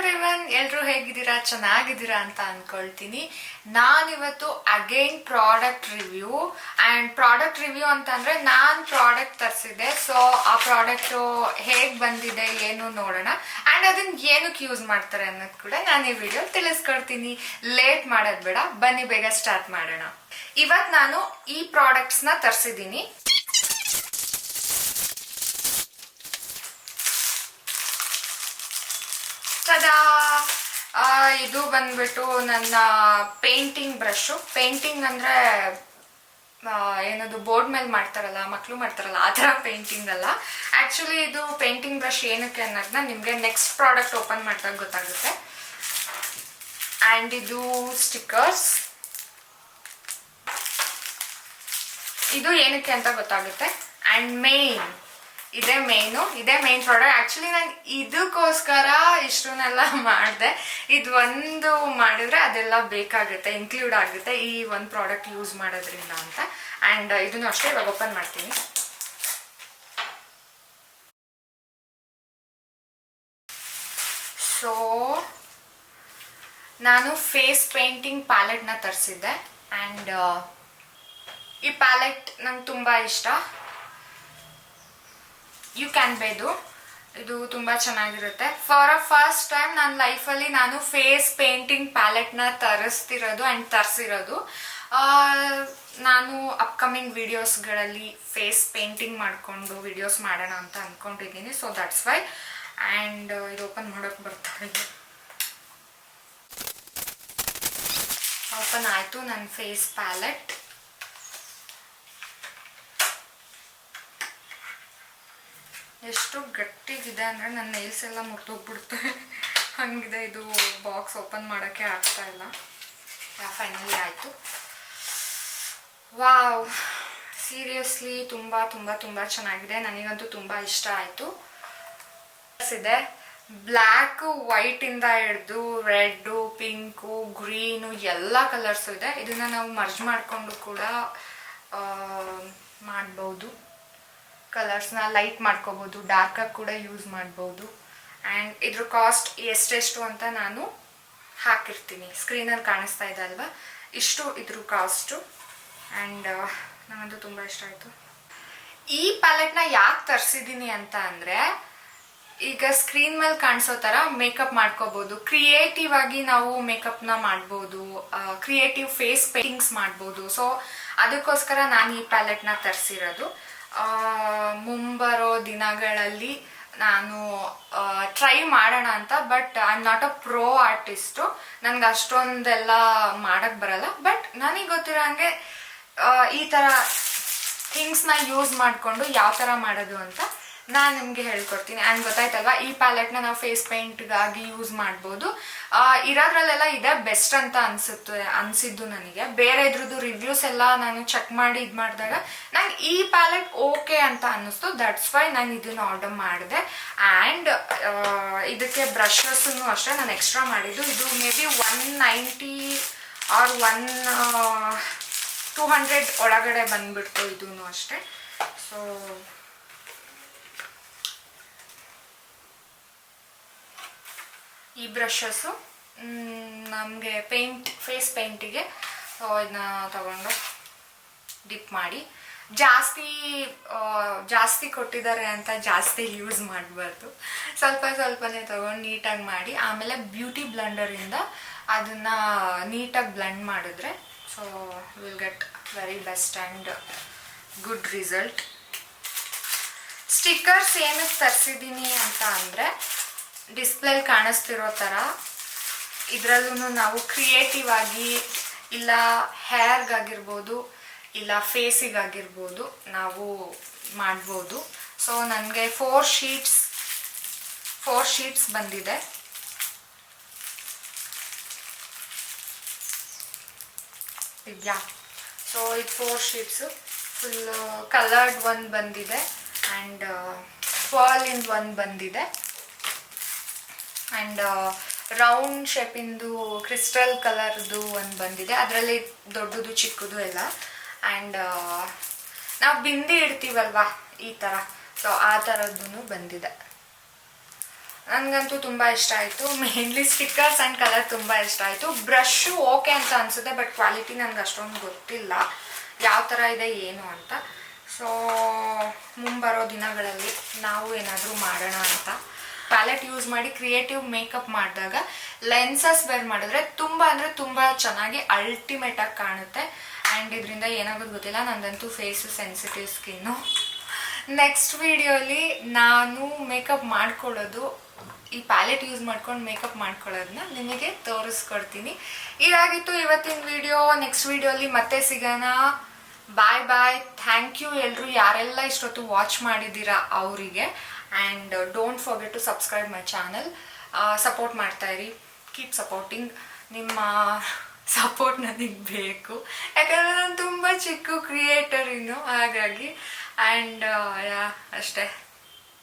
Everyone, ಎಲ್ಲರೂ ಹೇಗಿದ್ದೀರಾ? ಚೆನ್ನಾಗಿದ್ದೀರಾ ಅಂತ ಅನ್ಕೊಳ್ತೀನಿ. ನಾನಿವತ್ತು ಅಗೈನ್ ಪ್ರಾಡಕ್ಟ್ ರಿವ್ಯೂ ಅಂತಂದ್ರೆ ನಾನು ಪ್ರಾಡಕ್ಟ್ ತರಿಸಿದ್ದೆ. ಸೊ ಆ ಪ್ರಾಡಕ್ಟ್ ಹೇಗೆ ಬಂದಿದೆ ಏನು ನೋಡೋಣ, ಅಂಡ್ ಅದನ್ನ ಏನಕ್ಕೆ ಯೂಸ್ ಮಾಡ್ತಾರೆ ಅನ್ನೋದು ಕೂಡ ನಾನು ಈ ವಿಡಿಯೋ ತಿಳಿಸ್ಕೊಡ್ತೀನಿ. ಲೇಟ್ ಮಾಡೋದು ಬೇಡ, ಬನ್ನಿ ಬೇಗ ಸ್ಟಾರ್ಟ್ ಮಾಡೋಣ. ಇವತ್ತು ನಾನು ಈ ಪ್ರಾಡಕ್ಟ್ಸ್ನ ತರಿಸಿದ್ದೀನಿ. ಇದು ಬಂದ್ಬಿಟ್ಟು ನನ್ನ ಪೇಂಟಿಂಗ್ ಬ್ರಷು. ಪೇಂಟಿಂಗ್ ಅಂದ್ರೆ ಏನದು ಬೋರ್ಡ್ ಮೇಲೆ ಮಾಡ್ತಾರಲ್ಲ, ಮಕ್ಕಳು ಮಾಡ್ತಾರಲ್ಲ, ಆ ಥರ ಪೇಂಟಿಂಗ್ ಅಲ್ಲ. ಆ್ಯಕ್ಚುಲಿ ಇದು ಪೇಂಟಿಂಗ್ ಬ್ರಷ್ ಏನಕ್ಕೆ ಅನ್ನೋದನ್ನ ನಿಮಗೆ ನೆಕ್ಸ್ಟ್ ಪ್ರಾಡಕ್ಟ್ ಓಪನ್ ಮಾಡಿದಾಗ ಗೊತ್ತಾಗುತ್ತೆ. ಆ್ಯಂಡ್ ಇದು ಸ್ಟಿಕ್ಕರ್ಸ್, ಇದು ಏನಕ್ಕೆ ಅಂತ ಗೊತ್ತಾಗುತ್ತೆ. ಆ್ಯಂಡ್ ಇದೇ ಮೇನ್ ಪ್ರಾಡಕ್ಟ್. ಆಕ್ಚುಲಿ ನಾನು ಇದಕ್ಕೋಸ್ಕರ ಇಷ್ಟನ್ನೆಲ್ಲ ಮಾಡಿದೆ. ಇದು ಒಂದು ಮಾಡಿದ್ರೆ ಅದೆಲ್ಲ ಬೇಕಾಗುತ್ತೆ, ಇನ್ಕ್ಲೂಡ್ ಆಗುತ್ತೆ ಈ ಒಂದು ಪ್ರಾಡಕ್ಟ್ ಯೂಸ್ ಮಾಡೋದ್ರಿಂದ ಅಂತ. ಆ್ಯಂಡ್ ಇದನ್ನು ಅಷ್ಟೇ ಇವಾಗ ಓಪನ್ ಮಾಡ್ತೀನಿ. ಸೊ ನಾನು ಫೇಸ್ ಪೇಂಟಿಂಗ್ ಪ್ಯಾಲೆಟ್ನ ತರಿಸಿದ್ದೆ. ಆ್ಯಂಡ್ ಈ ಪ್ಯಾಲೆಟ್ ನಂಗೆ ತುಂಬ ಇಷ್ಟ. ಯು ಕ್ಯಾನ್ ಬೇದು, ಇದು ತುಂಬ ಚೆನ್ನಾಗಿರುತ್ತೆ. ಫಾರ್ ಅ ಫಸ್ಟ್ ಟೈಮ್ ನನ್ನ ಲೈಫಲ್ಲಿ ನಾನು ಫೇಸ್ ಪೇಂಟಿಂಗ್ ಪ್ಯಾಲೆಟ್ನ ತರಿಸಿರೋದು. ನಾನು ಅಪ್ಕಮಿಂಗ್ ವಿಡಿಯೋಸ್ಗಳಲ್ಲಿ ಫೇಸ್ ಪೇಂಟಿಂಗ್ ಮಾಡಿಕೊಂಡು ವಿಡಿಯೋಸ್ ಮಾಡೋಣ ಅಂತ ಅಂದ್ಕೊಂಡಿದ್ದೀನಿ. So that's why. ಆ್ಯಂಡ್ ಇದು ಓಪನ್ ಮಾಡೋಕೆ ಬರ್ತಾರೆ. ಓಪನ್ ಆಯಿತು ನನ್ನ ಫೇಸ್ ಪ್ಯಾಲೆಟ್. ಎಷ್ಟು ಗಟ್ಟಿಗಿದೆ ಅಂದರೆ ನನ್ನ ನೈಲ್ಸ್ ಎಲ್ಲ ಮುರಿದೋಗ್ಬಿಡ್ತವೆ, ಹಂಗಿದೆ ಇದು. ಬಾಕ್ಸ್ ಓಪನ್ ಮಾಡೋಕ್ಕೆ ಆಗ್ತಾ ಇಲ್ಲ. ಫೈನಲಿ ಆಯಿತು. ವಾವ್, ಸೀರಿಯಸ್ಲಿ ತುಂಬ ತುಂಬ ತುಂಬ ಚೆನ್ನಾಗಿದೆ. ನನಗಂತೂ ತುಂಬ ಇಷ್ಟ ಆಯಿತು. ಇದೆ ಬ್ಲ್ಯಾಕು, ವೈಟಿಂದ ಹಿಡ್ದು ರೆಡ್ಡು, ಪಿಂಕು, ಗ್ರೀನು ಎಲ್ಲ ಕಲರ್ಸು ಇದೆ. ಇದನ್ನು ನಾವು ಮರ್ಜ್ ಮಾಡಿಕೊಂಡು ಕೂಡ ಮಾಡ್ಬೋದು. ಕಲರ್ಸ್ನ ಲೈಟ್ ಮಾಡ್ಕೋಬೋದು, ಡಾರ್ಕಾಗಿ ಕೂಡ ಯೂಸ್ ಮಾಡ್ಬೋದು. ಆ್ಯಂಡ್ ಇದ್ರ ಕಾಸ್ಟ್ ಎಷ್ಟೆಷ್ಟು ಅಂತ ನಾನು ಹಾಕಿರ್ತೀನಿ, ಸ್ಕ್ರೀನಲ್ಲಿ ಕಾಣಿಸ್ತಾ ಇದೆ ಅಲ್ವಾ, ಇಷ್ಟು ಇದ್ರ ಕಾಸ್ಟು. ಆ್ಯಂಡ್ ನನಗಂತೂ ತುಂಬ ಇಷ್ಟ ಆಯಿತು. ಈ ಪ್ಯಾಲೆಟ್ನ ಯಾಕೆ ತರಿಸಿದ್ದೀನಿ ಅಂತ ಅಂದರೆ, ಈಗ ಸ್ಕ್ರೀನ್ ಮೇಲೆ ಕಾಣಿಸೋ ಥರ ಮೇಕಪ್ ಮಾಡ್ಕೋಬೋದು, ಕ್ರಿಯೇಟಿವ್ ಆಗಿ ನಾವು ಮೇಕಪ್ನ ಮಾಡ್ಬೋದು, ಕ್ರಿಯೇಟಿವ್ ಫೇಸ್ ಪೇಂಟಿಂಗ್ಸ್ ಮಾಡ್ಬೋದು. ಸೊ ಅದಕ್ಕೋಸ್ಕರ ನಾನು ಈ ಪ್ಯಾಲೆಟ್ನ ತರಿಸಿರೋದು. ಮುಂಬರೋ ದಿನಗಳಲ್ಲಿ ನಾನು ಟ್ರೈ ಮಾಡೋಣ ಅಂತ. But I am not a pro artist, ನನಗೆ ಅಷ್ಟೊಂದೆಲ್ಲ ಮಾಡೋಕ್ಕೆ ಬರಲ್ಲ. ಬಟ್ ನನಗೆ ಗೊತ್ತಿರೋ ಹಾಗೆ ಈ ಥರ ಥಿಂಗ್ಸ್ನ ಯೂಸ್ ಮಾಡಿಕೊಂಡು ಯಾವ ಥರ ಮಾಡೋದು ಅಂತ ನಾನು ನಿಮಗೆ ಹೇಳ್ಕೊಡ್ತೀನಿ. ಆ್ಯಂಡ್ ಗೊತ್ತಾಯ್ತಲ್ವಾ, ಈ ಪ್ಯಾಲೆಟ್ನ ನಾವು ಫೇಸ್ ಪೇಂಟ್ಗಾಗಿ ಯೂಸ್ ಮಾಡ್ಬೋದು. ಇರೋದ್ರಲ್ಲೆಲ್ಲ ಇದೇ ಬೆಸ್ಟ್ ಅಂತ ಅನಿಸಿದ್ದು ನನಗೆ. ಬೇರೆ ಇದ್ರದ್ದು ರಿವ್ಯೂಸ್ ಎಲ್ಲ ನಾನು ಚೆಕ್ ಮಾಡಿ ಇದು ಮಾಡಿದಾಗ ನಂಗೆ ಈ ಪ್ಯಾಲೆಟ್ ಓಕೆ ಅಂತ ಅನ್ನಿಸ್ತು. ದಟ್ಸ್ ವೈ ನಾನು ಇದನ್ನು ಆರ್ಡರ್ ಮಾಡಿದೆ. ಆ್ಯಂಡ್ ಇದಕ್ಕೆ ಬ್ರಷಸ್ಸನ್ನು ಅಷ್ಟೇ ನಾನು ಎಕ್ಸ್ಟ್ರಾ ಮಾಡಿದ್ದು. ಇದು ಮೇ ಬಿ 190 ಆರ್ 200 ಒಳಗಡೆ ಬಂದ್ಬಿಡ್ತು ಇದೂ ಅಷ್ಟೇ. ಸೊ ಈ ಬ್ರಷಸ್ಸು ನಮಗೆ ಫೇಸ್ ಪೇಂಟಿಗೆ. ಸೊ ಇದನ್ನ ತಗೊಂಡು ಡಿಪ್ ಮಾಡಿ, ಜಾಸ್ತಿ ಕೊಟ್ಟಿದ್ದಾರೆ ಅಂತ ಜಾಸ್ತಿ ಯೂಸ್ ಮಾಡಬಾರ್ದು, ಸ್ವಲ್ಪನೇ ತಗೊಂಡು ನೀಟಾಗಿ ಮಾಡಿ ಆಮೇಲೆ ಬ್ಯೂಟಿ ಬ್ಲೆಂಡರಿಂದ ಅದನ್ನು ನೀಟಾಗಿ ಬ್ಲೆಂಡ್ ಮಾಡಿದ್ರೆ so will get very best and good result. Stickers ಏನಕ್ಕೆ ತರಿಸಿದ್ದೀನಿ ಅಂತ ಅಂದರೆ, ಡಿಸ್ಪ್ಲೇಲಿ ಕಾಣಿಸ್ತಿರೋ ಥರ ಇದರಲ್ಲೂ ನಾವು ಕ್ರಿಯೇಟಿವ್ ಆಗಿ ಇಲ್ಲ ಹೇರ್ಗಾಗಿರ್ಬೋದು ಇಲ್ಲ ಫೇಸಿಗಾಗಿರ್ಬೋದು ನಾವು ಮಾಡ್ಬೋದು. ಸೊ ನನಗೆ 4 ಶೀಟ್ಸ್ ಬಂದಿದೆ. ಇದೆಯಾ? ಸೊ ಇದು 4 ಶೀಟ್ಸು ಫುಲ್ ಕಲರ್ಡ್ ಒಂದು ಬಂದಿದೆ ಆ್ಯಂಡ್ ಪರ್ಲಿಂದು ಒಂದು ಬಂದಿದೆ. ಆ್ಯಂಡ್ ರೌಂಡ್ ಶೇಪಿಂದು ಕ್ರಿಸ್ಟಲ್ ಕಲರ್ದು ಒಂದು ಬಂದಿದೆ. ಅದರಲ್ಲಿ ದೊಡ್ಡದು ಚಿಕ್ಕದು ಎಲ್ಲ. ಆ್ಯಂಡ್ ನಾವು ಬಿಂದಿ ಇಡ್ತೀವಲ್ವಾ ಈ ಥರ, ಸೊ ಆ ಥರದ್ದು ಬಂದಿದೆ. ನನಗಂತೂ ತುಂಬ ಇಷ್ಟ ಆಯಿತು. ಮೇನ್ಲಿ ಸ್ಟಿಕ್ಕರ್ಸ್ ಆ್ಯಂಡ್ ಕಲರ್ ತುಂಬ ಇಷ್ಟ ಆಯಿತು. ಬ್ರಷು ಓಕೆ ಅಂತ ಅನಿಸುತ್ತೆ, ಬಟ್ ಕ್ವಾಲಿಟಿ ನನಗೆ ಅಷ್ಟೊಂದು ಗೊತ್ತಿಲ್ಲ ಯಾವ ಥರ ಇದೆ ಏನು ಅಂತ. ಸೊ ಮುಂಬರೋ ದಿನಗಳಲ್ಲಿ ನಾವು ಏನಾದರೂ ಮಾಡೋಣ ಅಂತ. ಪ್ಯಾಲೆಟ್ ಯೂಸ್ ಮಾಡಿ ಕ್ರಿಯೇಟಿವ್ ಮೇಕಪ್ ಮಾಡಿದಾಗ ಲೆನ್ಸಸ್ ವೇರ್ ಮಾಡಿದ್ರೆ ತುಂಬ ಅಂದರೆ ತುಂಬ ಚೆನ್ನಾಗಿ ಅಲ್ಟಿಮೇಟಾಗಿ ಕಾಣುತ್ತೆ. ಆ್ಯಂಡ್ ಇದರಿಂದ ಏನಾಗೋದು ಗೊತ್ತಿಲ್ಲ, ನಂದಂತೂ ಫೇಸು ಸೆನ್ಸಿಟಿವ್ ಸ್ಕಿನ್ನು. ನೆಕ್ಸ್ಟ್ ವಿಡಿಯೋಲಿ ನಾನು ಮೇಕಪ್ ಮಾಡ್ಕೊಳ್ಳೋದು, ಈ ಪ್ಯಾಲೆಟ್ ಯೂಸ್ ಮಾಡ್ಕೊಂಡು ಮೇಕಪ್ ಮಾಡ್ಕೊಳ್ಳೋದನ್ನ ನಿಮಗೆ ತೋರಿಸ್ಕೊಡ್ತೀನಿ. ಇದಾಗಿತ್ತು ಇವತ್ತಿನ ವಿಡಿಯೋ. ನೆಕ್ಸ್ಟ್ ವಿಡಿಯೋಲಿ ಮತ್ತೆ ಸಿಗೋಣ. ಬಾಯ್ ಬಾಯ್. ಥ್ಯಾಂಕ್ ಯು ಎಲ್ಲರೂ ಯಾರೆಲ್ಲ ಇಷ್ಟೊತ್ತು ವಾಚ್ ಮಾಡಿದ್ದೀರಾ ಅವರಿಗೆ. And don't forget to subscribe my channel. Support ಮಾಡ್ತಾಯಿರಿ, ಕೀಪ್ ಸಪೋರ್ಟಿಂಗ್. ನಿಮ್ಮ ಸಪೋರ್ಟ್ ನನಗೆ ಬೇಕು, ಯಾಕಂದರೆ ನಾನು ತುಂಬ ಚಿಕ್ಕ ಕ್ರಿಯೇಟರ್ ಇನ್ನು, ಹಾಗಾಗಿ. ಆ್ಯಂಡ್ ಅಷ್ಟೇ.